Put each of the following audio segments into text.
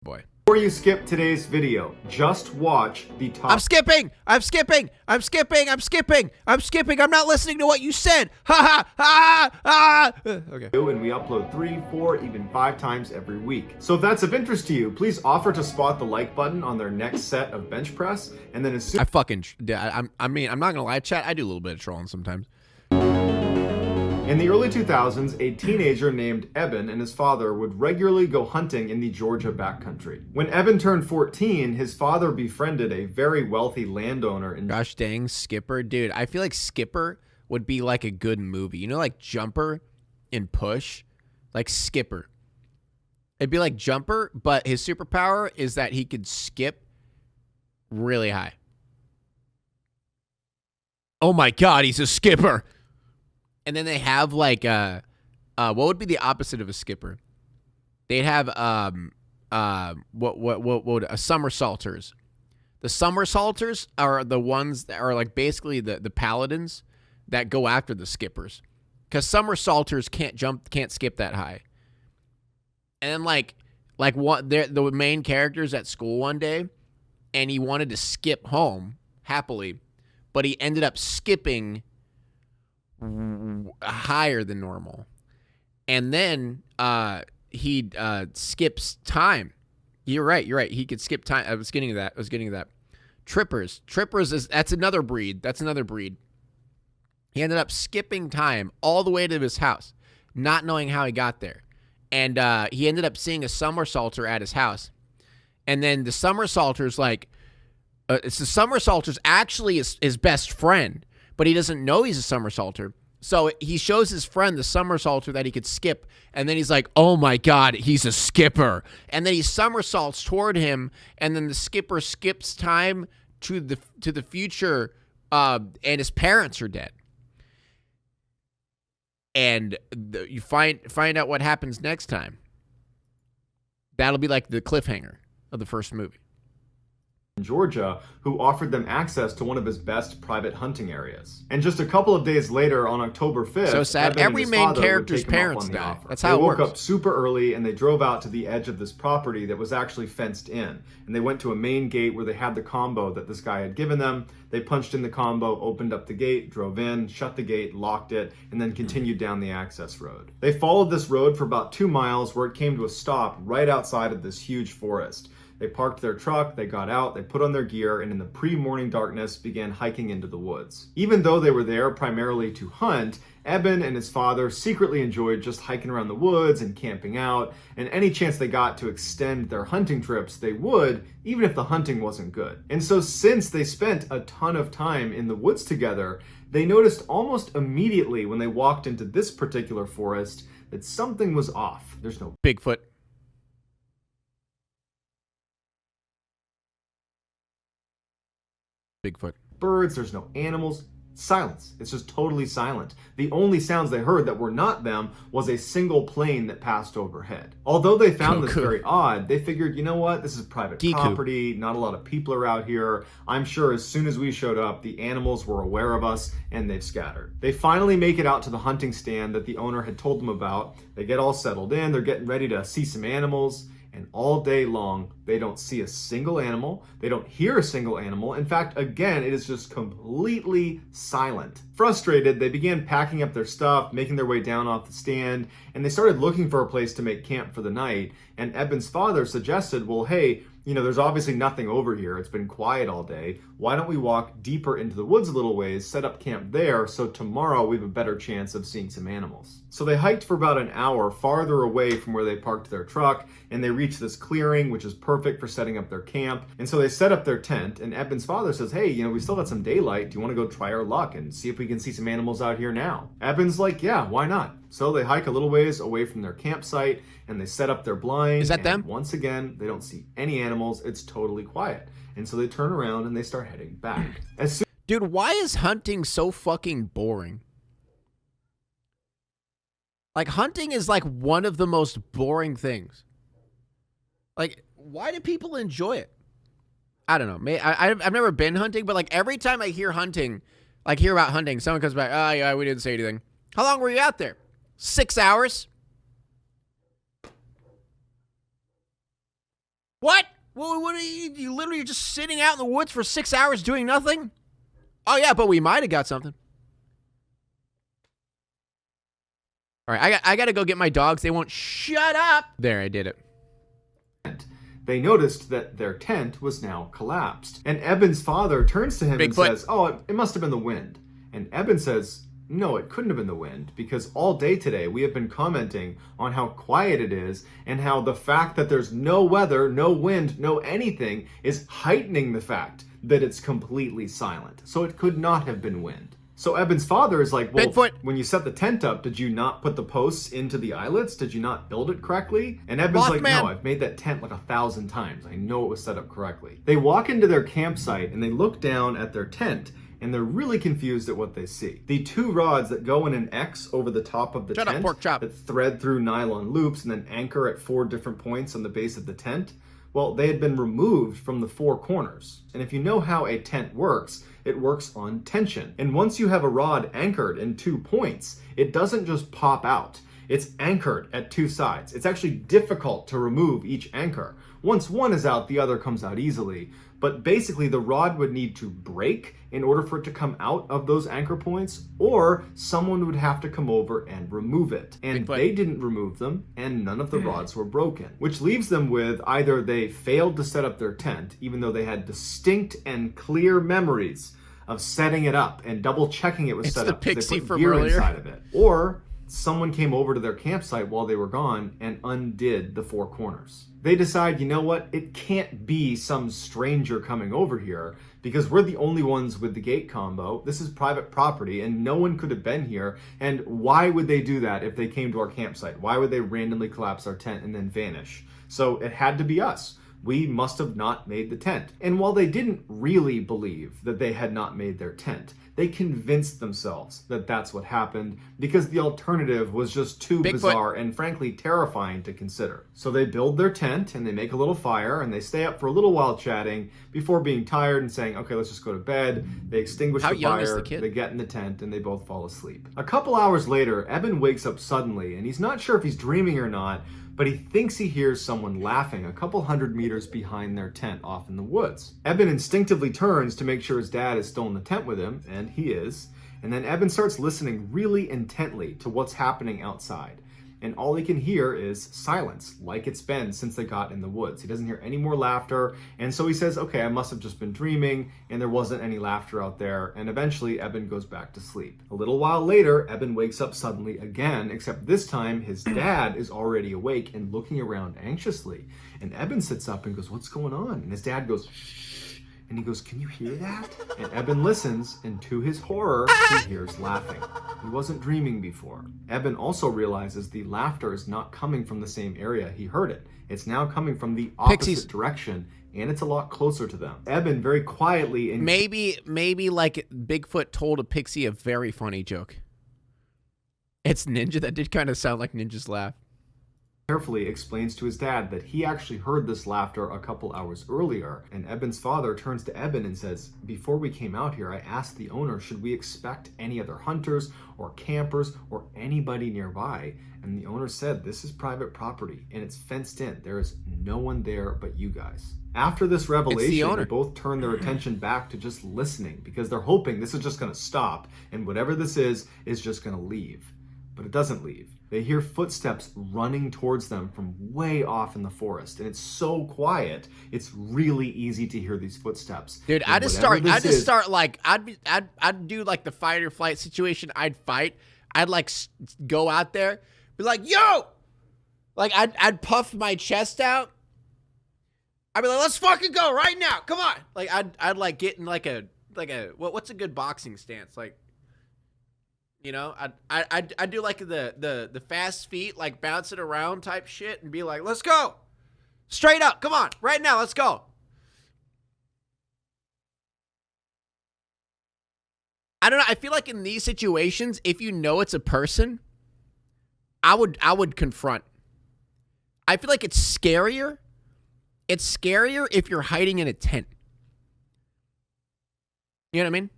Boy. Before you skip today's video, just watch the top. I'm skipping. I'm not listening to what you said. Ha ha. Okay. And we upload 3, 4, even 5 times every week. So if that's of interest to you, please offer to spot the like button on their next set of bench press, and then as soon I'm not gonna lie, chat. I do a little bit of trolling sometimes. In the early 2000s, a teenager named Eben and his father would regularly go hunting in the Georgia backcountry. When Eben turned 14, his father befriended a very wealthy landowner in Gosh dang, Skipper. Dude, I feel like Skipper would be like a good movie. You know, like Jumper in Push? Like Skipper. It'd be like Jumper, but his superpower is that he could skip really high. Oh my god, he's a skipper. And then they have like what would be the opposite of a skipper? They'd have somersaulters. The somersaulters are the ones that are like basically the paladins that go after the skippers. Cuz somersaulters can't skip that high. And then the main character's at school one day and he wanted to skip home happily, but he ended up skipping higher than normal, and then he skips time. You're right. He could skip time. I was getting to that. Trippers that's another breed. He ended up skipping time all the way to his house, not knowing how he got there, and he ended up seeing a somersaulter at his house, and then the somersaulter's actually his best friend, but he doesn't know he's a somersaulter. So he shows his friend the somersaulter that he could skip, and then he's like, oh my god, he's a skipper. And then he somersaults toward him, and then the skipper skips time to the future, and his parents are dead. And you find out what happens next time. That'll be like the cliffhanger of the first movie. Georgia, who offered them access to one of his best private hunting areas. And just a couple of days later, on October 5th, so sad. Every main character's parents die. That's how it works. They woke up super early and they drove out to the edge of this property that was actually fenced in. And they went to a main gate where they had the combo that this guy had given them. They punched in the combo, opened up the gate, drove in, shut the gate, locked it, and then continued down the access road. They followed this road for about 2 miles where it came to a stop right outside of this huge forest. They parked their truck, they got out, they put on their gear, and in the pre-morning darkness began hiking into the woods. Even though they were there primarily to hunt, Eben and his father secretly enjoyed just hiking around the woods and camping out, and any chance they got to extend their hunting trips, they would, even if the hunting wasn't good. And so since they spent a ton of time in the woods together, they noticed almost immediately when they walked into this particular forest that something was off. There's no Bigfoot. Bigfoot. Birds, there's no animals, silence. It's just totally silent. The only sounds they heard that were not them was a single plane that passed overhead. Although they found this very odd, they figured, you know what, this is private property, not a lot of people are out here. I'm sure as soon as we showed up, the animals were aware of us and they've scattered. They finally make it out to the hunting stand that the owner had told them about. They get all settled in, they're getting ready to see some animals. And all day long, they don't see a single animal. They don't hear a single animal. In fact, again, it is just completely silent. Frustrated, they began packing up their stuff, making their way down off the stand, and they started looking for a place to make camp for the night. And Eben's father suggested, well, hey, you know, there's obviously nothing over here. It's been quiet all day. Why don't we walk deeper into the woods a little ways, set up camp there, so tomorrow we have a better chance of seeing some animals. So they hiked for about an hour farther away from where they parked their truck, and they reached this clearing, which is perfect for setting up their camp. And so they set up their tent, and Eben's father says, hey, you know, we still got some daylight. Do you want to go try our luck and see if we can see some animals out here now? Eben's like, yeah, why not? So they hike a little ways away from their campsite, and they set up their blind. Is that them? Once again, they don't see any animals. It's totally quiet. And so they turn around and they start heading back. Dude, why is hunting so fucking boring? Like, hunting is like one of the most boring things. Like, why do people enjoy it? I don't know. I've never been hunting, but like every time I hear hunting, hear about hunting, someone comes back, oh yeah, we didn't say anything. How long were you out there? 6 hours? What? Well, what are you literally just sitting out in the woods for 6 hours doing nothing? Oh, yeah, but we might have got something. All right, I got to go get my dogs. They won't shut up. There, I did it. They noticed that their tent was now collapsed. And Eben's father turns to him and says, oh, it must have been the wind. And Eben says, no, it couldn't have been the wind, because all day today we have been commenting on how quiet it is and how the fact that there's no weather, no wind, no anything is heightening the fact that it's completely silent. So it could not have been wind. So Eben's father is like, well, Bigfoot. When you set the tent up, did you not put the posts into the eyelets? Did you not build it correctly? And Eben's like, no, I've made that tent like 1,000 times. I know it was set up correctly. They walk into their campsite and they look down at their tent and they're really confused at what they see. The 2 rods that go in an X over the top of the tent that thread through nylon loops and then anchor at 4 different points on the base of the tent, well, they had been removed from the 4 corners. And if you know how a tent works, it works on tension. And once you have a rod anchored in 2 points, it doesn't just pop out. It's anchored at 2 sides. It's actually difficult to remove each anchor. Once one is out, the other comes out easily. But basically, the rod would need to break in order for it to come out of those anchor points, or someone would have to come over and remove it. And they didn't remove them, and none of the rods were broken. Which leaves them with either they failed to set up their tent, even though they had distinct and clear memories of setting it up and double checking it was set up. They put gear inside of it. Or someone came over to their campsite while they were gone and undid the 4 corners. They decide, you know what, it can't be some stranger coming over here because we're the only ones with the gate combo. This is private property and no one could have been here. And why would they do that if they came to our campsite? Why would they randomly collapse our tent and then vanish? So it had to be us. We must have not made the tent. And while they didn't really believe that they had not made their tent, they convinced themselves that that's what happened because the alternative was just too bizarre and frankly terrifying to consider. So they build their tent and they make a little fire and they stay up for a little while chatting before being tired and saying, okay, let's just go to bed. They extinguish the fire, they get in the tent, and they both fall asleep. A couple hours later, Eben wakes up suddenly and he's not sure if he's dreaming or not, but he thinks he hears someone laughing a couple 100 meters behind their tent off in the woods. Eben instinctively turns to make sure his dad is still in the tent with him, and he is. And then Eben starts listening really intently to what's happening outside. And all he can hear is silence, like it's been since they got in the woods. He doesn't hear any more laughter, and so he says, okay, I must have just been dreaming, and there wasn't any laughter out there, and eventually Eben goes back to sleep. A little while later, Eben wakes up suddenly again, except this time his dad is already awake and looking around anxiously. And Eben sits up and goes, what's going on? And his dad goes, shh, and he goes, can you hear that? And Eben listens, and to his horror, he hears laughing. He wasn't dreaming before. Eben also realizes the laughter is not coming from the same area he heard it. It's now coming from the opposite direction, and it's a lot closer to them. Eben very quietly... Maybe like Bigfoot told a pixie a very funny joke. It's Ninja. That did kind of sound like Ninja's laugh. Carefully explains to his dad that he actually heard this laughter a couple hours earlier, and Eben's father turns to Eben and says, before we came out here, I asked the owner, should we expect any other hunters or campers or anybody nearby? And the owner said, this is private property and it's fenced in. There is no one there but you guys. After this revelation, they both turn their attention back to just listening because they're hoping this is just going to stop and whatever this is just going to leave. But it doesn't leave. They hear footsteps running towards them from way off in the forest, and it's so quiet, it's really easy to hear these footsteps. Dude, I'd do like the fight or flight situation. I'd fight. I'd like go out there, be like, yo! Like I'd puff my chest out. I'd be like, let's fucking go right now. Come on. Like I'd like get in like a what's a good boxing stance? Like, you know, I'd do like the fast feet, like bounce it around type shit and be like, let's go. Straight up. Come on. Right now. Let's go. I don't know. I feel like in these situations, if you know it's a person, I would confront. I feel like it's scarier. It's scarier if you're hiding in a tent. You know what I mean?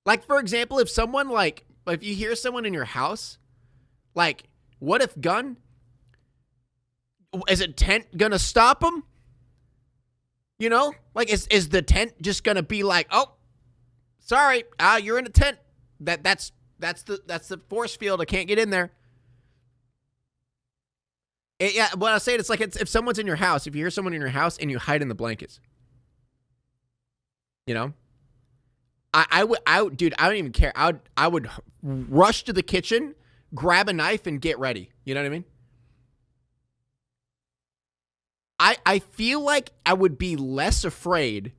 Like, for example, if someone, like, if you hear someone in your house, like, what if gun? Is a tent gonna stop them? You know, like is the tent just gonna be like, oh, sorry, you're in a tent. That's the force field. I can't get in there. Yeah, what I say, it's like if someone's in your house, if you hear someone in your house and you hide in the blankets, you know, dude, I don't even care. I would rush to the kitchen, grab a knife, and get ready. You know what I mean? I feel like I would be less afraid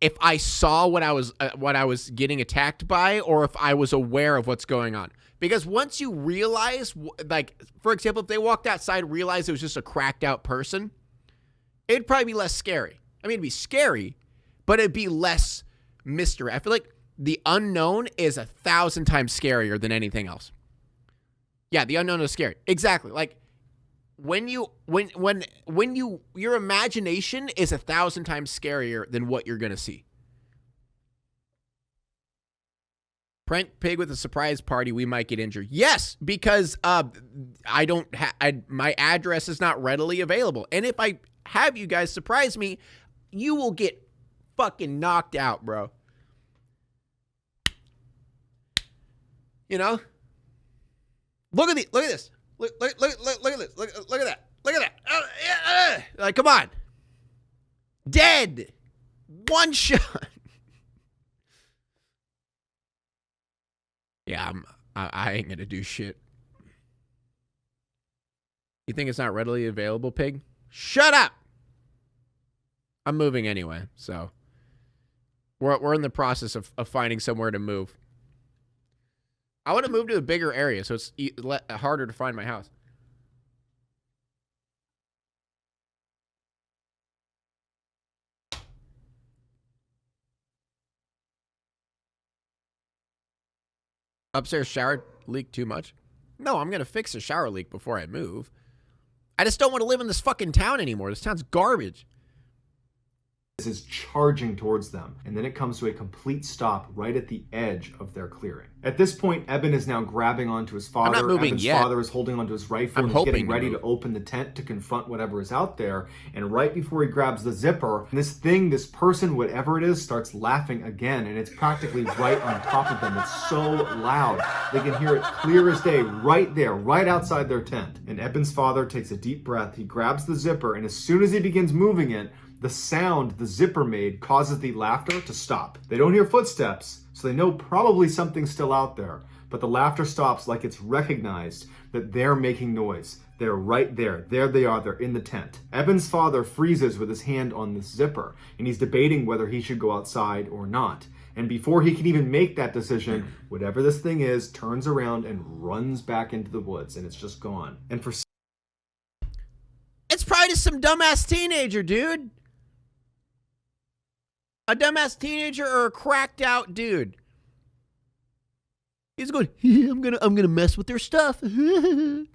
if I saw what I was getting attacked by, or if I was aware of what's going on. Because once you realize, like, for example, if they walked outside, realized it was just a cracked out person, it'd probably be less scary. I mean, it'd be scary, but it'd be less mystery. I feel like the unknown is 1,000 times scarier than anything else. Yeah, the unknown is scary. Exactly. Like, when your imagination is 1,000 times scarier than what you're going to see. Prank pig with a surprise party, we might get injured. Yes, because my address is not readily available. And if I have you guys surprise me, you will get fucking knocked out, bro. You know? Look at this. Look at this. Look at this. Look at that. Look at that. Like, come on. Dead. One shot. Yeah, I ain't gonna do shit. You think it's not readily available, pig? Shut up! I'm moving anyway, so we're in the process of finding somewhere to move. I want to move to a bigger area, so it's harder to find my house. Upstairs shower leak too much? No, I'm going to fix the shower leak before I move. I just don't want to live in this fucking town anymore. This town's garbage. Is charging towards them, and then it comes to a complete stop right at the edge of their clearing. At this point, Eben is now grabbing onto his father. I'm not moving Eben's yet. Father is holding onto his rifle and he's getting ready to open the tent to confront whatever is out there. And right before he grabs the zipper, this person, whatever it is, starts laughing again, and it's practically right on top of them. It's so loud. They can hear it clear as day right there, right outside their tent. And Eben's father takes a deep breath. He grabs the zipper, and as soon as he begins moving it, the sound the zipper made causes the laughter to stop. They don't hear footsteps, so they know probably something's still out there. But the laughter stops like it's recognized that they're making noise. They're right there. There they are. They're in the tent. Eben's father freezes with his hand on this zipper, and he's debating whether he should go outside or not. And before he can even make that decision, whatever this thing is turns around and runs back into the woods, and it's just gone. And for... It's probably just some dumbass teenager, dude. A dumbass teenager or a cracked out dude. He's going, I'm gonna mess with their stuff. He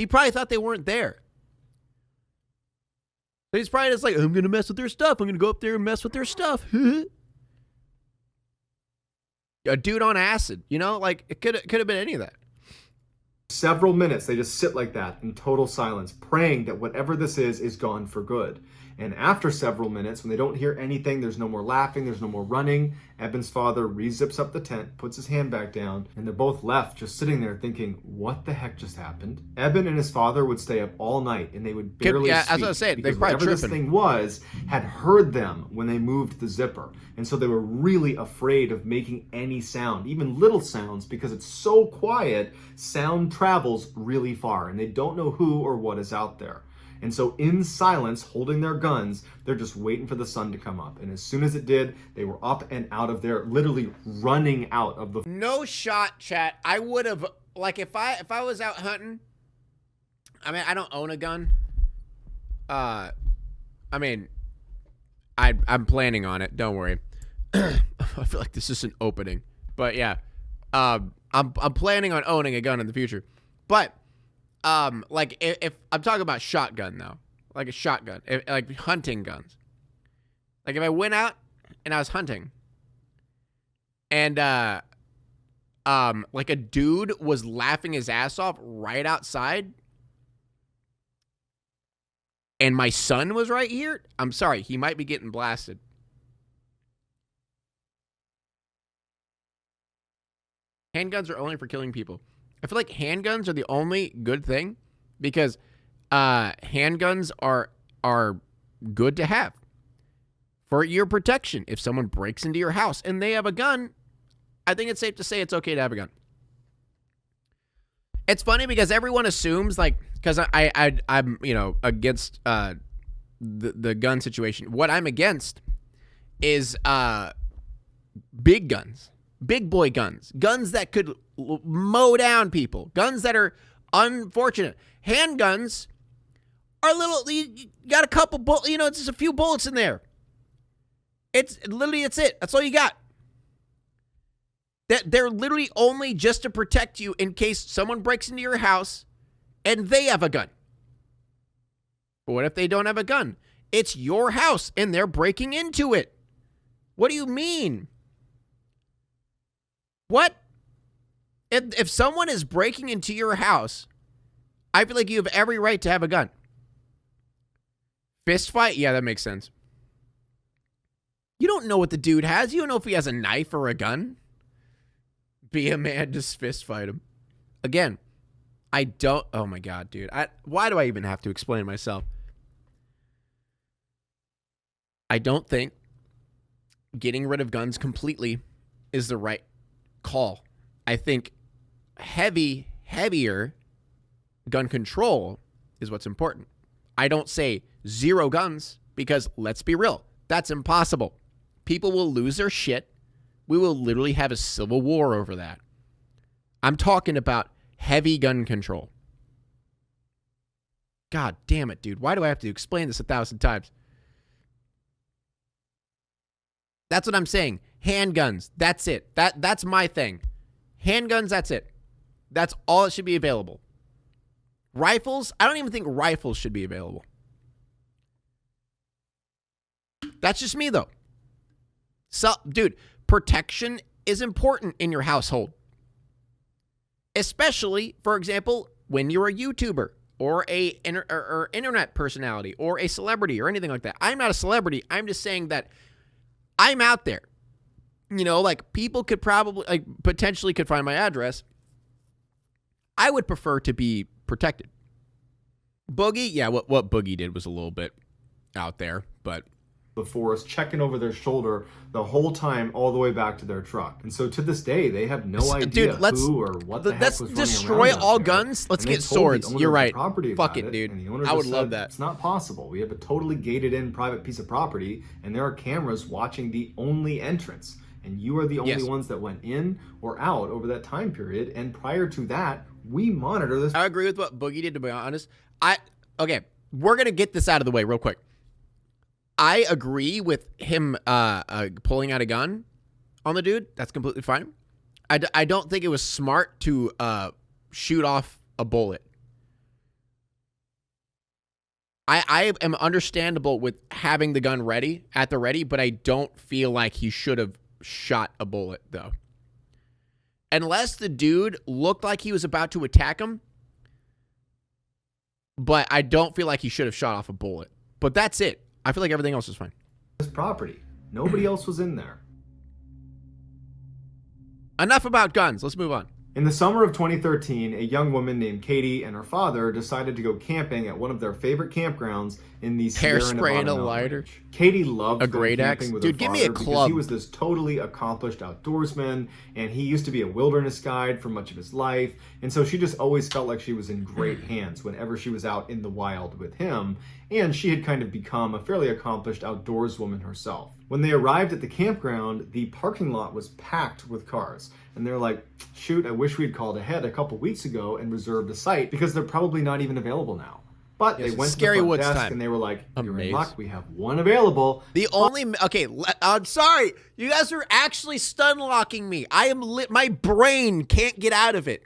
probably thought they weren't there. So he's probably just like, I'm gonna mess with their stuff. I'm gonna go up there and mess with their stuff. A dude on acid, you know, like it could have been any of that. Several minutes, they just sit like that in total silence, praying that whatever this is gone for good. And after several minutes, when they don't hear anything, there's no more laughing, there's no more running, Eben's father re-zips up the tent, puts his hand back down, and they're both left just sitting there thinking, what the heck just happened? Eben and his father would stay up all night, and they would barely speak. As I was saying, because whatever this thing was had heard them when they moved the zipper. And so they were really afraid of making any sound, even little sounds, because it's so quiet, sound travels really far, and they don't know who or what is out there. And so in silence, holding their guns, they're just waiting for the sun to come up. And as soon as it did, they were up and out of there, literally running out of the... No shot, chat. I would have, like, if I was out hunting, I mean, I don't own a gun. I mean, I'm planning on it. Don't worry. I feel like this is an opening. But yeah, I'm planning on owning a gun in the future. But... like if I'm talking about shotgun though, like a shotgun, like hunting guns. Like if I went out and I was hunting and, like a dude was laughing his ass off right outside, and my son was right here, I'm sorry, he might be getting blasted. Handguns are only for killing people. I feel like handguns are the only good thing because handguns are good to have for your protection. If someone breaks into your house and they have a gun, I think it's safe to say it's okay to have a gun. It's funny because everyone assumes, like, because I'm against the gun situation. What I'm against is big guns, big boy guns, guns that could mow down people, guns that are unfortunate. Handguns are little. You got a couple bullets. It's just a few bullets in there. It's literally it's it. That's all you got. They're literally only just to protect you in case someone breaks into your house and they have a gun. But what if they don't have a gun? It's your house and they're breaking into it. What do you mean? What? If someone is breaking into your house, I feel like you have every right to have a gun. Fist fight? Yeah, that makes sense. You don't know what the dude has. You don't know if he has a knife or a gun. Be a man, just fist fight him. Again, I don't... Oh, my God, dude. Why do I even have to explain myself? I don't think getting rid of guns completely is the right call. I think heavier gun control is what's important. I don't say zero guns because, let's be real, that's impossible. People will lose their shit. We will literally have a civil war over that. I'm talking about heavy gun control. God damn it, dude. Why do I have to explain this 1,000 times? That's what I'm saying. Handguns, that's it. That's my thing. Handguns, that's it. That's all that should be available. Rifles, I don't even think rifles should be available. That's just me, though. So, dude, protection is important in your household. Especially, for example, when you're a YouTuber or or internet personality or a celebrity or anything like that. I'm not a celebrity. I'm just saying that I'm out there. Like, people could probably, potentially could find my address. I would prefer to be protected. Boogie, yeah, what Boogie did was a little bit out there, but... before us, checking over their shoulder the whole time all the way back to their truck. And so to this day, they have no idea who or what the heck was running around. Let's destroy all guns. Let's get swords. You're right. Fuck it, dude. I would love that. It's not possible. We have a totally gated in private piece of property, and there are cameras watching the only entrance. And you are the only ones that went in or out over that time period. And prior to that, we monitor this. I agree with what Boogie did, to be honest. Okay, we're going to get this out of the way real quick. I agree with him pulling out a gun on the dude. That's completely fine. I don't think it was smart to shoot off a bullet. I am understandable with having the gun at the ready, but I don't feel like he should have shot a bullet, though. Unless the dude looked like he was about to attack him, but I don't feel like he should have shot off a bullet. But that's it. I feel like everything else was fine. This property. Nobody else was in there. Enough about guns. Let's move on. In the summer of 2013, a young woman named Katie and her father decided to go camping at one of their favorite campgrounds in the Sierra Hairspray and a Nevada lighter. Range. Katie loved a great axe. with Dude, her give me a father club. He was this totally accomplished outdoorsman, and he used to be a wilderness guide for much of his life. And so she just always felt like she was in great hands whenever she was out in the wild with him. And she had kind of become a fairly accomplished outdoorswoman herself. When they arrived at the campground, the parking lot was packed with cars. And they're like, shoot, I wish we'd called ahead a couple weeks ago and reserved a site because they're probably not even available now. But they went to the front desk and they were like, you're in luck, we have one available. Okay, I'm sorry. You guys are actually stun locking me. My brain can't get out of it.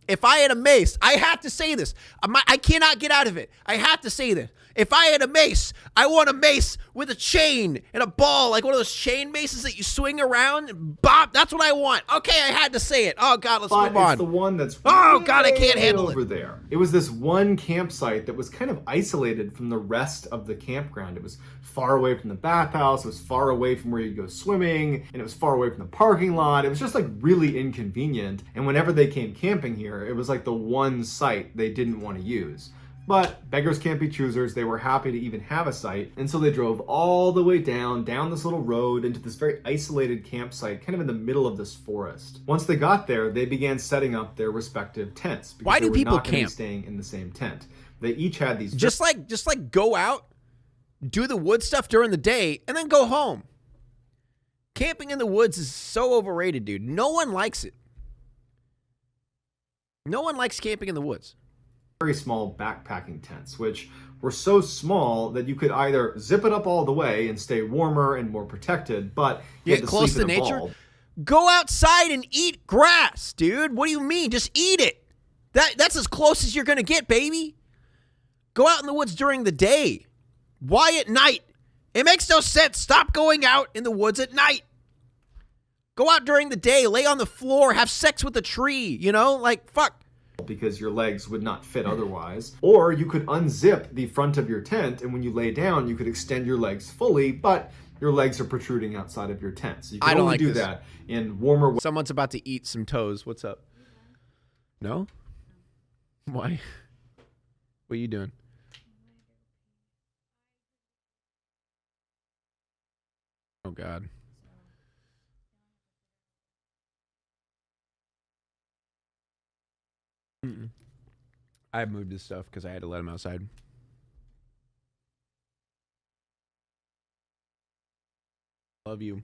If I had a mace, I have to say this. I cannot get out of it. I have to say this. If I had a mace, I want a mace with a chain and a ball, like one of those chain maces that you swing around and bop. That's what I want. Okay, I had to say it. Oh, God, let's move on. It's the one that's oh, God, I can't handle over it. there. It was this one campsite that was kind of isolated from the rest of the campground. It was far away from the bathhouse. It was far away from where you go swimming. And it was far away from the parking lot. It was just like really inconvenient. And whenever they came camping here, it was like the one site they didn't want to use. But beggars can't be choosers. They were happy to even have a site. And so they drove all the way down this little road into this very isolated campsite, kind of in the middle of this forest. Once they got there, they began setting up their respective tents. Because Why do people not camp? Staying in the same tent. They each had these. Just like go out, do the wood stuff during the day, and then go home. Camping in the woods is so overrated, dude. No one likes it. No one likes camping in the woods. Very small backpacking tents, which were so small that you could either zip it up all the way and stay warmer and more protected, but you get close to nature. Go outside and eat grass, dude. What do you mean? Just eat it. That's as close as you're gonna get, baby. Go out in the woods during the day. Why at night? It makes no sense. Stop going out in the woods at night. Go out during the day, lay on the floor, have sex with a tree, you know? Like, fuck. Because your legs would not fit otherwise. Or you could unzip the front of your tent, and when you lay down, you could extend your legs fully, but your legs are protruding outside of your tent. So you can only do that in warmer weather. Someone's about to eat some toes. What's up? No? Why? What are you doing? Oh, God. I moved his stuff because I had to let him outside. Love you.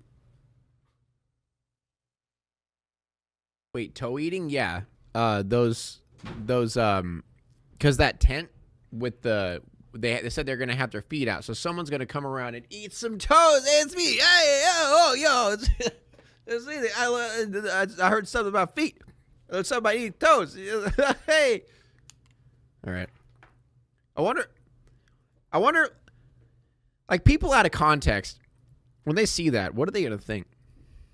Wait, toe eating? Yeah. Those because that tent with the they said they're gonna have their feet out, so someone's gonna come around and eat some toes. Hey, it's me. Hey, yo. It's me. I heard something about feet. I heard something about eating toes. Hey. All right. I wonder, like, people out of context, when they see that, what are they going to think?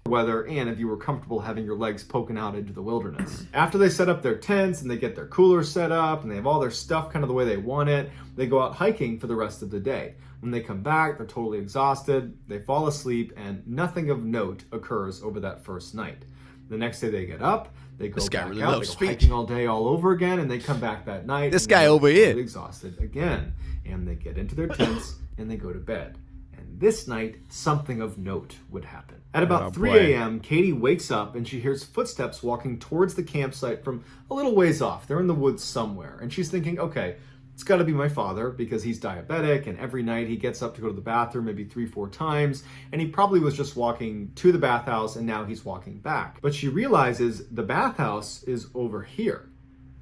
Weather, and if you were comfortable having your legs poking out into the wilderness. After they set up their tents and they get their coolers set up and they have all their stuff kind of the way they want it, they go out hiking for the rest of the day. When they come back, they're totally exhausted, they fall asleep, and nothing of note occurs over that first night. The next day they get up, they go back really out, they go hiking all day all over again, and they come back that night. This guy over here. Totally exhausted again. And they get into their tents and they go to bed. And this night, something of note would happen. At about 3 a.m., Katie wakes up and she hears footsteps walking towards the campsite from a little ways off. They're in the woods somewhere. And she's thinking, okay, it's got to be my father because he's diabetic and every night he gets up to go to the bathroom maybe 3-4 times, and he probably was just walking to the bathhouse and now he's walking back. But she realizes the bathhouse is over here,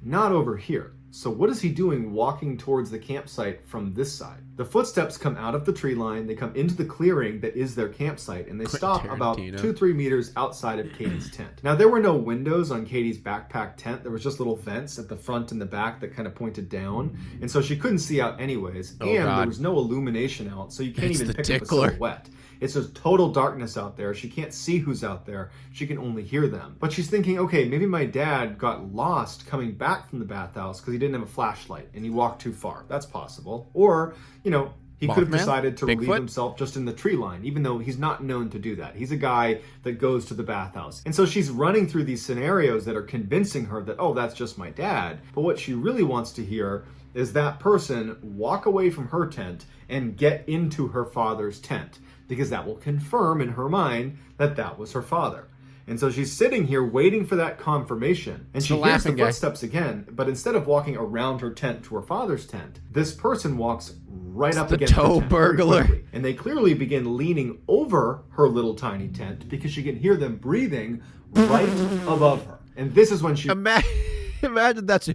not over here. So what is he doing walking towards the campsite from this side? The footsteps come out of the tree line, they come into the clearing that is their campsite, and they stop about 2-3 meters outside of Katie's tent. Now, there were no windows on Katie's backpack tent. There was just little vents at the front and the back that kind of pointed down, and so she couldn't see out anyways, there was no illumination out, so you can't even pick up a silhouette. It's just total darkness out there. She can't see who's out there. She can only hear them. But she's thinking, okay, maybe my dad got lost coming back from the bathhouse because he didn't have a flashlight and he walked too far. That's possible. Or, you know, he could have decided to relieve himself just in the tree line, even though he's not known to do that. He's a guy that goes to the bathhouse. And so she's running through these scenarios that are convincing her that, oh, that's just my dad. But what she really wants to hear is that person walk away from her tent and get into her father's tent, because that will confirm in her mind that that was her father. And so she's sitting here waiting for that confirmation. And she hears the footsteps again, but instead of walking around her tent to her father's tent, this person walks right up against the tent burglar. And they clearly begin leaning over her little tiny tent because she can hear them breathing right above her. And this is when she... Imagine that's...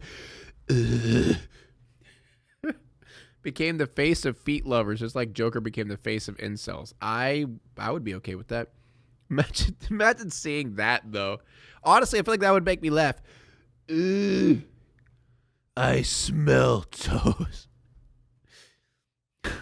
became the face of feet lovers, just like Joker became the face of incels. I would be okay with that. Imagine seeing that, though. Honestly, I feel like that would make me laugh. I smell toes.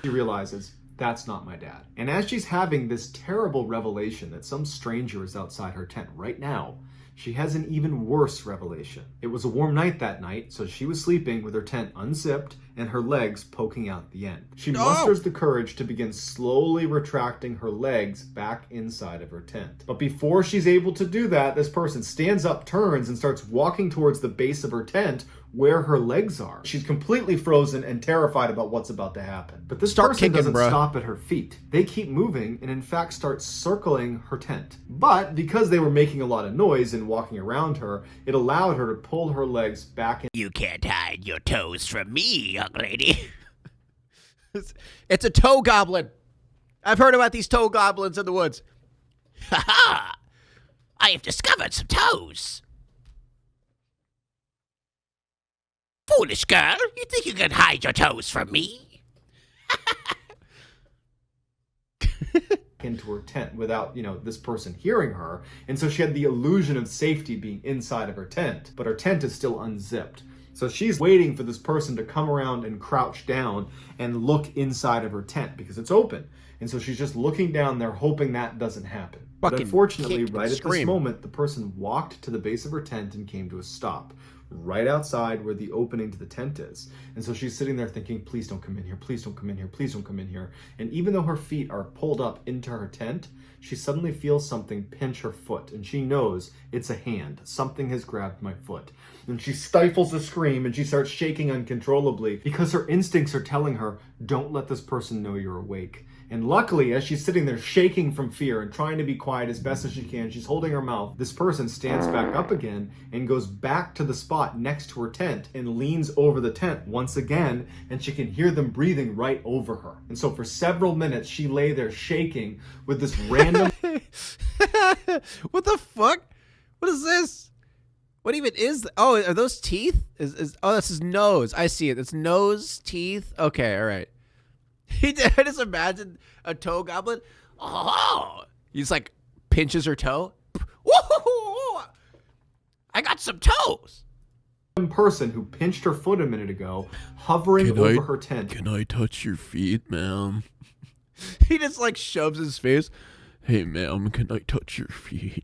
She realizes, that's not my dad. And as she's having this terrible revelation that some stranger is outside her tent right now, she has an even worse revelation. It was a warm night that night, so she was sleeping with her tent unzipped and her legs poking out the end. She musters the courage to begin slowly retracting her legs back inside of her tent. But before she's able to do that, this person stands up, turns, and starts walking towards the base of her tent where her legs are. She's completely frozen and terrified about what's about to happen. But this person doesn't stop at her feet. They keep moving and in fact start circling her tent. But because they were making a lot of noise and walking around her, it allowed her to pull her legs back in. You can't hide your toes from me, young lady. It's a toe goblin. I've heard about these toe goblins in the woods. Ha ha! I have discovered some toes. Foolish girl, you think you can hide your toes from me? Into her tent without, this person hearing her. And so she had the illusion of safety being inside of her tent, but her tent is still unzipped. So she's waiting for this person to come around and crouch down and look inside of her tent because it's open. And so she's just looking down there hoping that doesn't happen. But unfortunately, right at this moment, the person walked to the base of her tent and came to a stop right outside where the opening to the tent is. And so she's sitting there thinking, please don't come in here, please don't come in here, please don't come in here. And even though her feet are pulled up into her tent, she suddenly feels something pinch her foot, and she knows it's a hand. Something has grabbed my foot. And she stifles a scream and she starts shaking uncontrollably because her instincts are telling her, don't let this person know you're awake. And luckily, as she's sitting there shaking from fear and trying to be quiet as best as she can, she's holding her mouth. This person stands back up again and goes back to the spot next to her tent and leans over the tent once again, and she can hear them breathing right over her. And so for several minutes, she lay there shaking with this random... What the fuck? What is this? What even is... Oh, are those teeth? Oh, that's his nose. I see it. It's nose, teeth. Okay, all right. I just imagine a toe goblin. Oh, he's like pinches her toe. Woo-hoo-hoo! I got some toes. Person who pinched her foot a minute ago, hovering over her tent. Can I touch your feet, ma'am? He just like shoves his face. Hey, ma'am, can I touch your feet?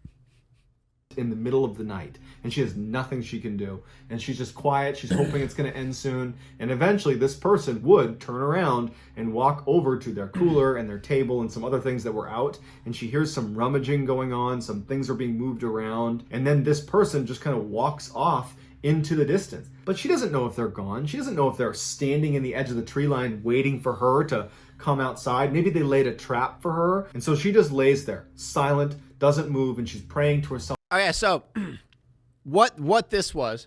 In the middle of the night, and she has nothing she can do, and she's just quiet. She's hoping it's going to end soon, and eventually this person would turn around and walk over to their cooler and their table and some other things that were out, and she hears some rummaging going on, some things are being moved around, and then this person just kind of walks off into the distance. But she doesn't know if they're gone. She doesn't know if they're standing in the edge of the tree line waiting for her to come outside. Maybe they laid a trap for her, and so she just lays there silent, doesn't move, and she's praying to herself. Oh yeah, so what this was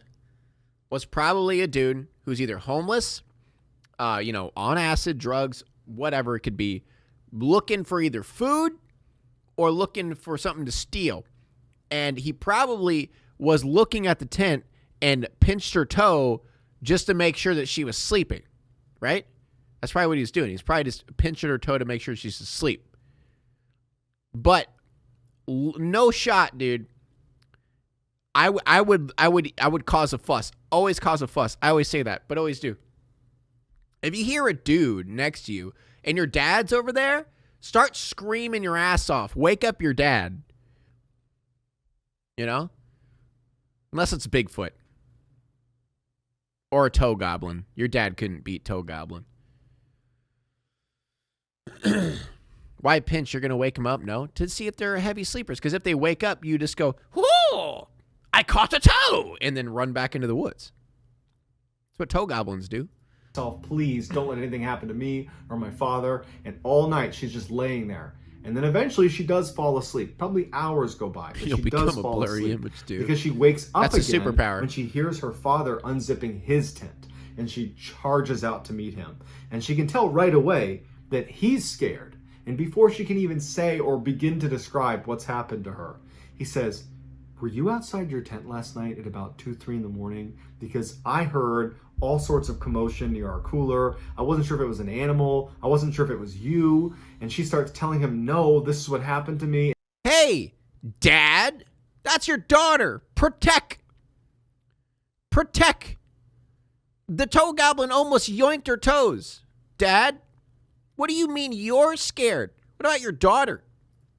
probably a dude who's either homeless, on acid, drugs, whatever it could be, looking for either food or looking for something to steal. And he probably was looking at the tent and pinched her toe just to make sure that she was sleeping, right? That's probably what he was doing. He's probably just pinching her toe to make sure she's asleep. But no shot, dude. I would cause a fuss. Always cause a fuss. I always say that, but always do. If you hear a dude next to you and your dad's over there, start screaming your ass off. Wake up your dad. Unless it's Bigfoot or a toe goblin. Your dad couldn't beat toe goblin. Why pinch? You're going to wake them up? No, to see if they're heavy sleepers. Because if they wake up, you just go, whoo, I caught a toe, and then run back into the woods. That's what toe goblins do. Please don't let anything happen to me or my father. And all night she's just laying there. And then eventually she does fall asleep. Probably hours go by. But You'll she become does a fall blurry asleep image, dude. because she wakes up That's again a superpower. when she hears her father unzipping his tent. And she charges out to meet him. And she can tell right away that he's scared. And before she can even say or begin to describe what's happened to her, he says, were you outside your tent last night at about 2, 3 in the morning? Because I heard all sorts of commotion near our cooler. I wasn't sure if it was an animal. I wasn't sure if it was you. And she starts telling him, no, this is what happened to me. Hey, Dad, that's your daughter. Protect. The toe goblin almost yoinked her toes. Dad, What do you mean you're scared? What about your daughter?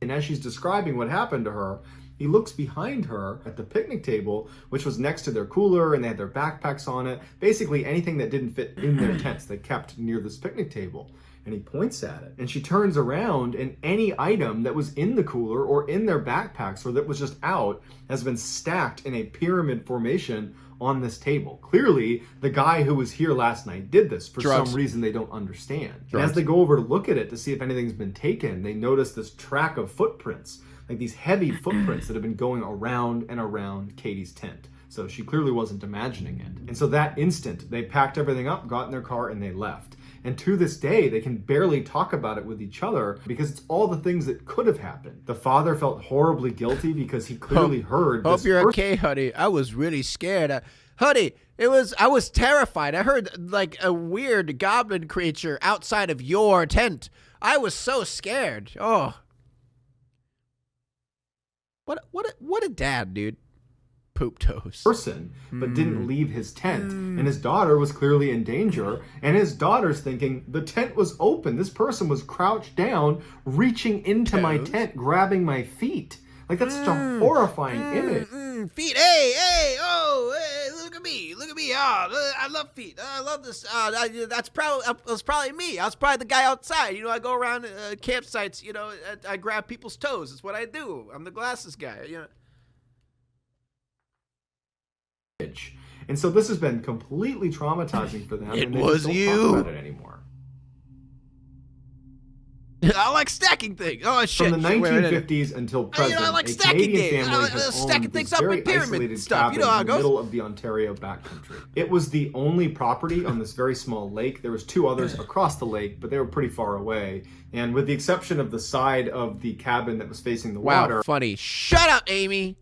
And as she's describing what happened to her, he looks behind her at the picnic table, which was next to their cooler, and they had their backpacks on it. Basically anything that didn't fit in their tents they kept near this picnic table. And he points at it. And she turns around, and any item that was in the cooler or in their backpacks or that was just out has been stacked in a pyramid formation on this table. Clearly, the guy who was here last night did this for some reason they don't understand. And as they go over to look at it to see if anything's been taken, they notice this track of footprints, like these heavy footprints that have been going around and around Katie's tent. So she clearly wasn't imagining it. And so that instant, they packed everything up, got in their car, and they left. And to this day, they can barely talk about it with each other because it's all the things that could have happened. The father felt horribly guilty because he clearly heard Hope you're okay, honey. I was really scared. Honey, I was terrified. I heard like a weird goblin creature outside of your tent. I was so scared. Oh. What a dad, dude. Poop toes. Person, but didn't leave his tent. And his daughter was clearly in danger. And his daughter's thinking, the tent was open. This person was crouched down, reaching into my tent, grabbing my feet. Like, that's such a horrifying image. Feet, hey, oh, hey, look at me. Oh, I love feet. I love this. That's probably me. I was probably the guy outside. You know, I go around campsites. You know, I grab people's toes. That's what I do. I'm the glasses guy. You know. And so this has been completely traumatizing for them. It and they was just don't you. talk about it anymore. I like stacking things. Oh shit! From the 1950s until present, I like a stacking Canadian games. family has Stacking owned things this up very with pyramid isolated stuff. You know how it cabin in the goes. middle of the Ontario backcountry. It was the only property on this very small lake. There was two others across the lake, but they were pretty far away. And with the exception of the side of the cabin that was facing the water. Wow, funny. Shut up, Amy.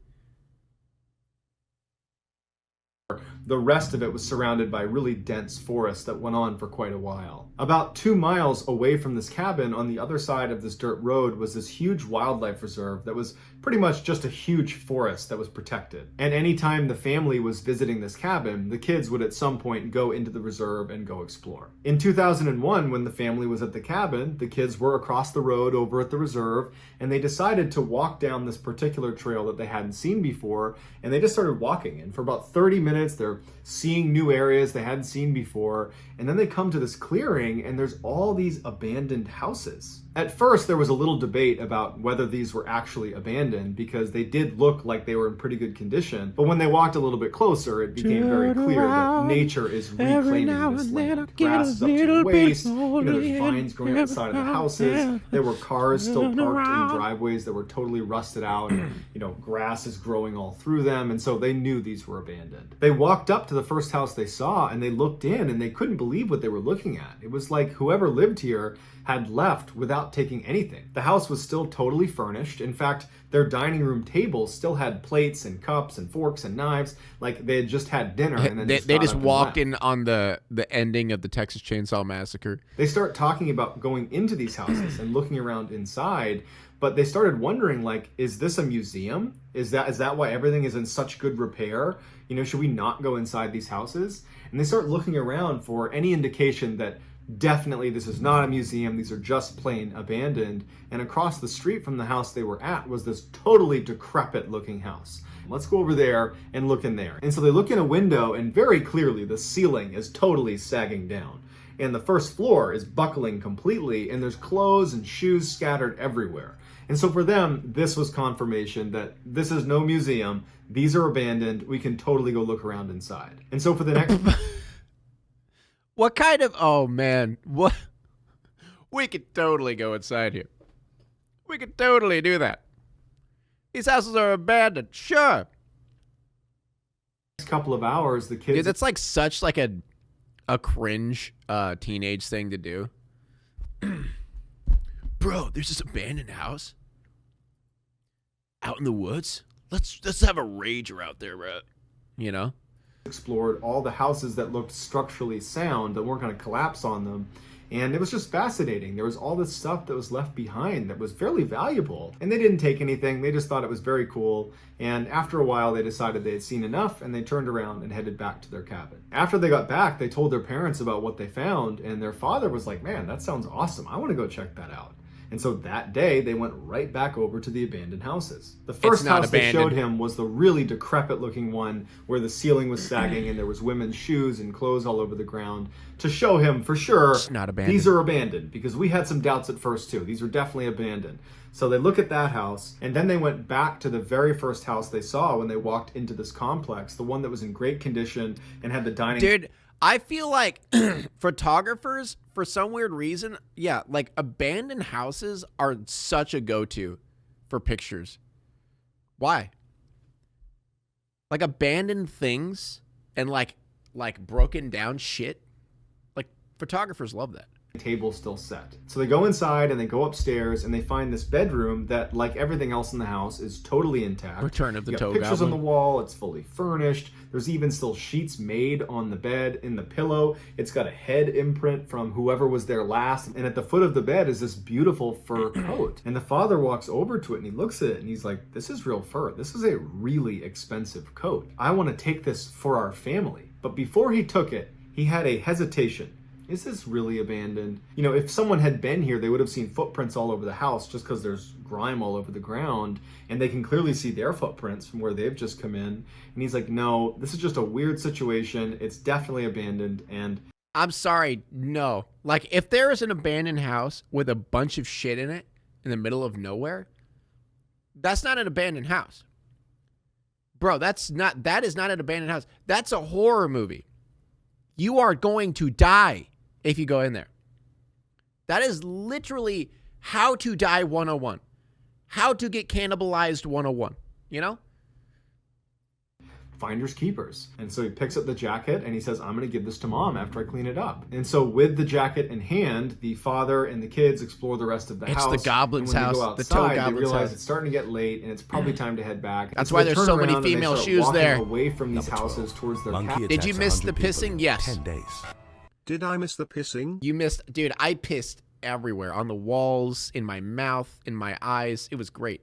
The rest of it was surrounded by really dense forest that went on for quite a while. About 2 miles away from this cabin, on the other side of this dirt road, was this huge wildlife reserve that was pretty much just a huge forest that was protected. And anytime the family was visiting this cabin, the kids would at some point go into the reserve and go explore. In 2001, when the family was at the cabin, the kids were across the road over at the reserve, and they decided to walk down this particular trail that they hadn't seen before, and they just started walking. And for about 30 minutes, they're seeing new areas they hadn't seen before, and then they come to this clearing, and there's all these abandoned houses. At first, there was a little debate about whether these were actually abandoned because they did look like they were in pretty good condition. But when they walked a little bit closer, it became very clear that nature is reclaiming this land. Grass is up to the waist. You know, there's vines growing outside of the houses. There were cars still parked in driveways that were totally rusted out. You know, grass is growing all through them. And so they knew these were abandoned. They walked up to the first house they saw, and they looked in, and they couldn't believe what they were looking at. It was like whoever lived here had left without taking anything. The house was still totally furnished. In fact, their dining room table still had plates and cups and forks and knives, like they had just had dinner. And then they just walked in on the ending of the Texas Chainsaw Massacre. They start talking about going into these houses and looking around inside, but they started wondering, like, is this a museum? Is that why everything is in such good repair? You know, should we not go inside these houses? And they start looking around for any indication that definitely this is not a museum, these are just plain abandoned. And across the street from the house they were at was this totally decrepit looking house. Let's go over there and look in there. And so they look in a window, and very clearly the ceiling is totally sagging down. And the first floor is buckling completely, and there's clothes and shoes scattered everywhere. And so for them, this was confirmation that this is no museum, these are abandoned, we can totally go look around inside. And so for the next... What kind of... Oh, man. What? We could totally go inside here. We could totally do that. These houses are abandoned. Sure. Next couple of hours, the kids... Dude, that's like such like a cringe teenage thing to do. Bro, there's this abandoned house out in the woods. Let's have a rager out there, bro. You know? Explored all the houses that looked structurally sound, that weren't going to collapse on them. And it was just fascinating. There was all this stuff that was left behind that was fairly valuable. And they didn't take anything. They just thought it was very cool. And after a while, they decided they had seen enough, and they turned around and headed back to their cabin. After they got back, they told their parents about what they found, and their father was like, man, that sounds awesome. I want to go check that out. And so that day, they went right back over to the abandoned houses. The first house they showed him was the really decrepit looking one where the ceiling was sagging and there was women's shoes and clothes all over the ground, to show him for sure these are abandoned, because we had some doubts at first too. These are definitely abandoned. So they look at that house, and then they went back to the very first house they saw when they walked into this complex, the one that was in great condition and had the dining... Dude, I feel like photographers, for some weird reason, yeah, like abandoned houses are such a go-to for pictures. Why? Like abandoned things and like broken down shit. Like photographers love that. Table still set. So they go inside and they go upstairs and they find this bedroom that, like everything else in the house, is totally intact. Return of the Toe pictures Goblin. on the wall. It's fully furnished. There's even still sheets made on the bed, in the pillow. It's got a head imprint from whoever was there last. And at the foot of the bed is this beautiful fur coat. And the father walks over to it and he looks at it and he's like, this is real fur. This is a really expensive coat. I want to take this for our family. But before he took it, he had a hesitation. Is this really abandoned? You know, if someone had been here, they would have seen footprints all over the house just because there's grime all over the ground, and they can clearly see their footprints from where they've just come in. And he's like, no, this is just a weird situation. It's definitely abandoned. And I'm sorry, no. Like, if there is an abandoned house with a bunch of shit in it in the middle of nowhere, that's not an abandoned house. Bro, that is not an abandoned house. That's a horror movie. You are going to die if you go in there. That is literally how to die 101. How to get cannibalized 101, you know? Finders keepers. And so he picks up the jacket and he says, I'm going to give this to mom after I clean it up. And so with the jacket in hand, the father and the kids explore the rest of the house. It's the goblin's house, outside, the Toe Goblin's they realize house. It's starting to get late and it's probably time to head back. That's why there's so many female shoes there. Away from these houses towards their cabin. Did you miss the pissing? Yes. 10 days. Did I miss the pissing? You missed, dude, I pissed everywhere. On the walls, in my mouth, in my eyes. It was great.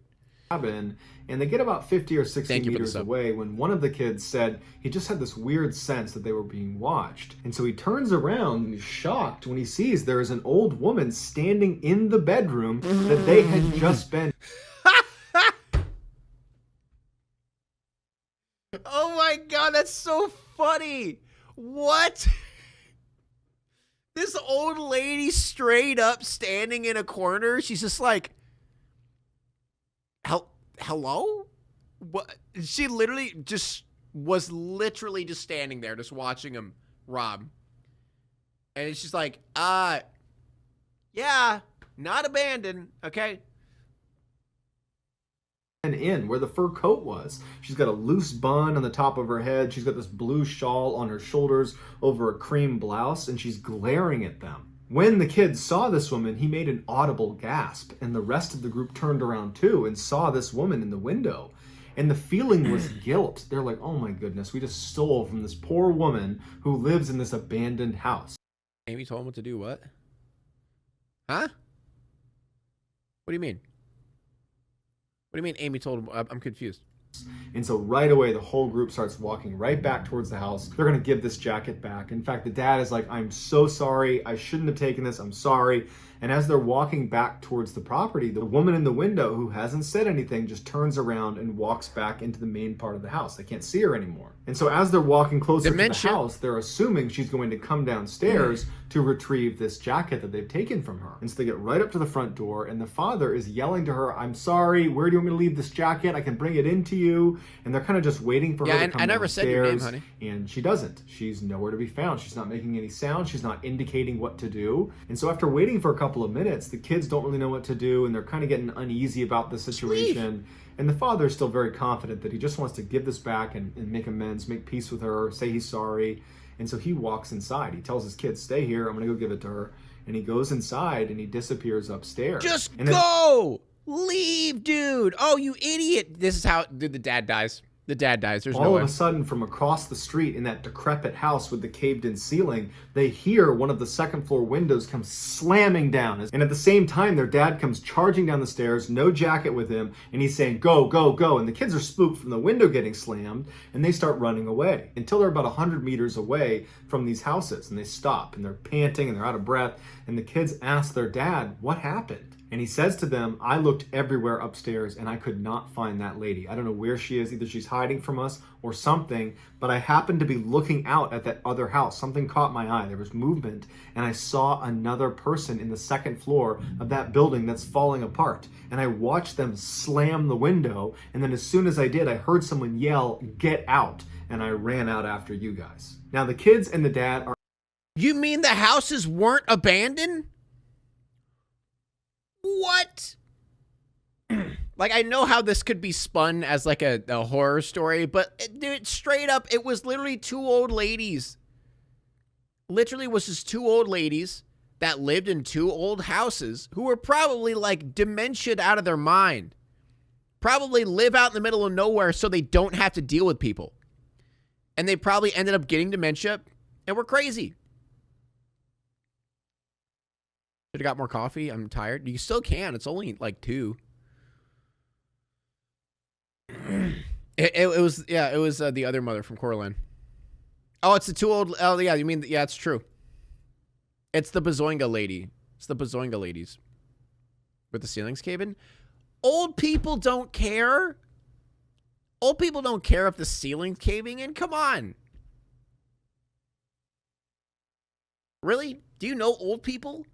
And they get about 50 or 60 meters away when one of the kids said he just had this weird sense that they were being watched. And so he turns around and he's shocked when he sees there is an old woman standing in the bedroom that they had just been. Oh my God, that's so funny. What? This old lady straight up standing in a corner. She's just like, hello? What? She literally just was just standing there, just watching him rob. And it's just like, yeah, not abandoned, okay? And in where the fur coat was. She's got a loose bun on the top of her head. She's got this blue shawl on her shoulders over a cream blouse, and she's glaring at them. When the kid saw this woman, he made an audible gasp, and the rest of the group turned around too and saw this woman in the window. And the feeling was guilt. They're like, oh my goodness, we just stole from this poor woman who lives in this abandoned house. Amy told him what to do what? Huh? What do you mean? What do you mean Amy told him? I'm confused. And so right away, the whole group starts walking right back towards the house. They're going to give this jacket back. In fact, the dad is like, I'm so sorry. I shouldn't have taken this. I'm sorry. And as they're walking back towards the property, the woman in the window who hasn't said anything just turns around and walks back into the main part of the house. They can't see her anymore. And so as they're walking closer to the house, they're assuming she's going to come downstairs to retrieve this jacket that they've taken from her. And so they get right up to the front door, and the father is yelling to her, I'm sorry, where do you want me to leave this jacket? I can bring it into you. And they're kind of just waiting for her to come downstairs. I never said your name, honey. And she doesn't. She's nowhere to be found. She's not making any sound. She's not indicating what to do. And so after waiting for a couple of minutes, the kids don't really know what to do, and they're kind of getting uneasy about the situation. And the father is still very confident that he just wants to give this back and make amends, make peace with her, say he's sorry. And so he walks inside. He tells his kids, stay here. I'm going to go give it to her. And he goes inside and he disappears upstairs. Just go! Leave, dude! Oh, you idiot! This is how the dad dies. The dad dies. There's no All way. of a sudden, from across the street in that decrepit house with the caved-in ceiling, they hear one of the second floor windows come slamming down. And at the same time, their dad comes charging down the stairs, no jacket with him, and he's saying, "Go, go, go." And the kids are spooked from the window getting slammed, and they start running away until they're about 100 meters away from these houses. And they stop, and they're panting, and they're out of breath. And the kids ask their dad, "What happened?" And he says to them, "I looked everywhere upstairs and I could not find that lady. I don't know where she is. Either she's hiding from us or something, but I happened to be looking out at that other house. Something caught my eye. There was movement and I saw another person in the second floor of that building that's falling apart. And I watched them slam the window. And then as soon as I did, I heard someone yell, 'Get out.' And I ran out after you guys." Now the kids and the dad are... You mean the houses weren't abandoned? What? Like, I know how this could be spun as like a horror story, but dude, straight up, it was literally two old ladies. Literally was just two old ladies that lived in two old houses who were probably like dementia out of their mind. Probably live out in the middle of nowhere so they don't have to deal with people. And they probably ended up getting dementia and were crazy. Should have got more coffee. I'm tired. You still can. It's only like 2. It was the other mother from Coraline. Oh, it's the two old. Oh yeah, you mean yeah? It's true. It's the Bazoinga lady. It's the Bazoinga ladies with the ceilings caving. Old people don't care. Old people don't care if the ceiling's caving in. Come on. Really? Do you know old people?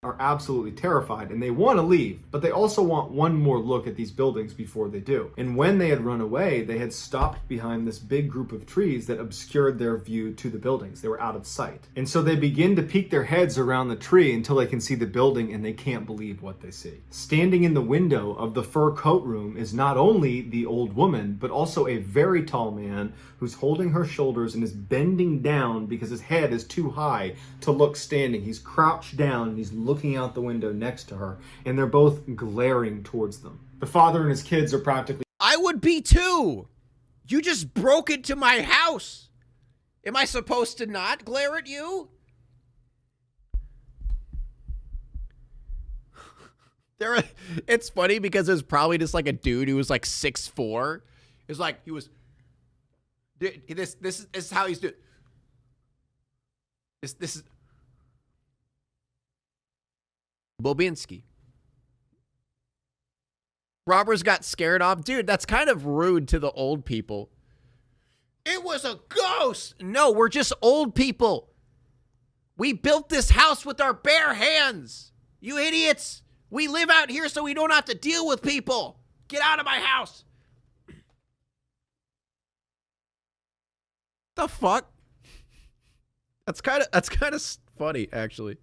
Are absolutely terrified and they want to leave, but they also want one more look at these buildings before they do. And when they had run away, they had stopped behind this big group of trees that obscured their view to the buildings. They were out of sight. And so they begin to peek their heads around the tree until they can see the building, and they can't believe what they see. Standing in the window of the fur coat room is not only the old woman, but also a very tall man who's holding her shoulders and is bending down because his head is too high to look standing. He's crouched down and he's looking out the window next to her, and they're both glaring towards them. The father and his kids are practically... I would be too. You just broke into my house. Am I supposed to not glare at you? It's funny because it's probably just like a dude who was like 6'4". It's like he was... This is how he's doing. This is... Bobinski. Robbers got scared off. Dude, that's kind of rude to the old people. It was a ghost. No, we're just old people. We built this house with our bare hands. You idiots. We live out here so we don't have to deal with people. Get out of my house. The fuck? That's kind of funny, actually.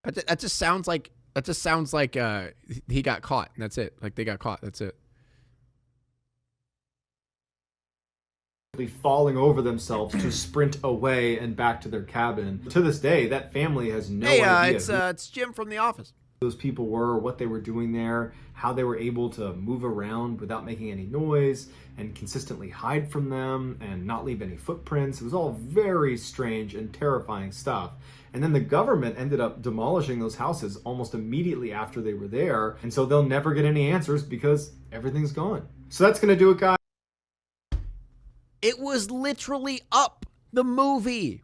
That just sounds like he got caught, and that's it. Like they got caught. That's it. falling over themselves to sprint away and back to their cabin. To this day, that family has no idea. It's Jim from The Office. Those people were, what they were doing there, how they were able to move around without making any noise and consistently hide from them and not leave any footprints. It was all very strange and terrifying stuff. And then the government ended up demolishing those houses almost immediately after they were there. And so they'll never get any answers because everything's gone. So that's going to do it, guys. It was literally Up, the movie.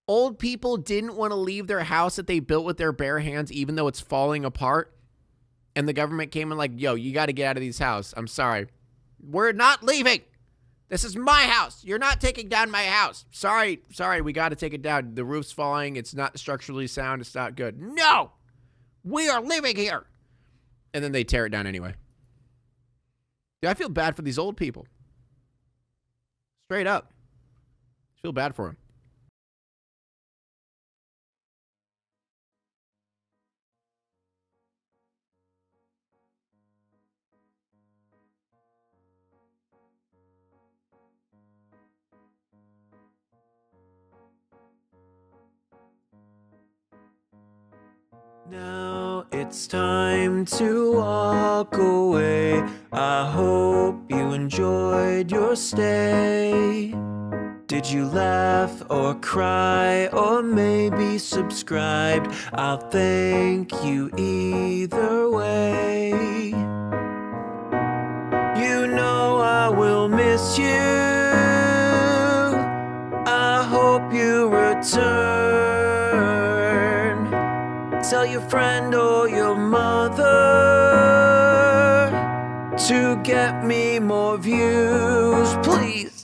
Old people didn't want to leave their house that they built with their bare hands, even though it's falling apart. And the government came in like, yo, you got to get out of these houses. I'm sorry. We're not leaving. This is my house. You're not taking down my house. Sorry, we got to take it down. The roof's falling. It's not structurally sound. It's not good. No, we are living here. And then they tear it down anyway. Dude, I feel bad for these old people. Straight up. I feel bad for them. Now it's time to walk away. I hope you enjoyed your stay. Did you laugh or cry or maybe subscribed? I'll thank you either way. You know I will miss you. I hope you return. Tell your friend or your mother to get me more views, please.